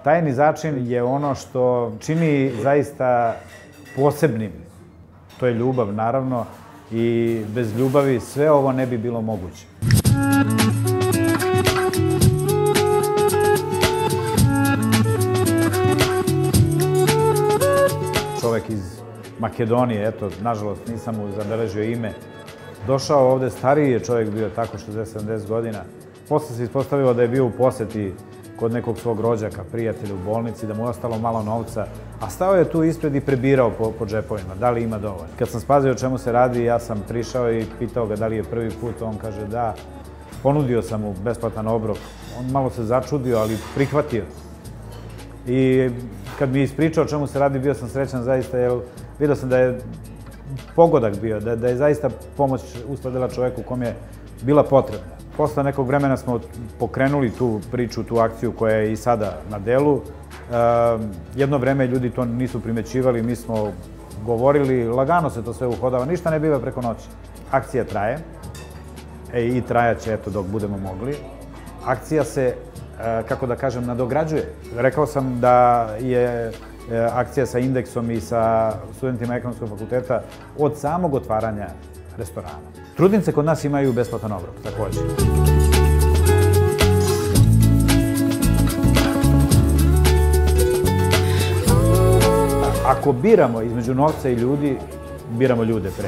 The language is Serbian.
Tajni začin je ono što čini zaista posebnim. To je ljubav, naravno, i bez ljubavi sve ovo ne bi bilo moguće. Čovek iz Makedonije, eto, nažalost nisam mu zabeležio ime, došao ovde, stariji je čovjek bio, tako 60-70 godina. Posle se ispostavilo da je bio u poseti kod nekog svog rođaka, prijatelja u bolnici, da mu je ostalo malo novca, a stao je tu ispred i prebirao po džepovima, da li ima dovoljno. Kad sam spazio o čemu se radi, ja sam prišao i pitao ga da li je prvi put, on kaže da. Ponudio sam mu besplatan obrok, on malo se začudio, ali prihvatio. I kad mi je ispričao o čemu se radi, bio sam srećan zaista, jer vidio sam da je pogodak bio, da je zaista pomoć usledila čoveku kom je bila potrebna. Posle nekog vremena smo pokrenuli tu priču, tu akciju koja je i sada na delu. Jedno vreme ljudi to nisu primećivali, mi smo govorili, lagano se to sve uhodava, ništa ne biva preko noći. Akcija traje i trajaće, eto, dok budemo mogli. Akcija se, kako da kažem, nadograđuje. Rekao sam da je akcija sa Indeksom i sa studentima Ekonomskog fakulteta od samog otvaranja restorana. Trudnice kod nas imaju besplatan obrok, takođe. Ako biramo između novca i ljudi, biramo ljude pre.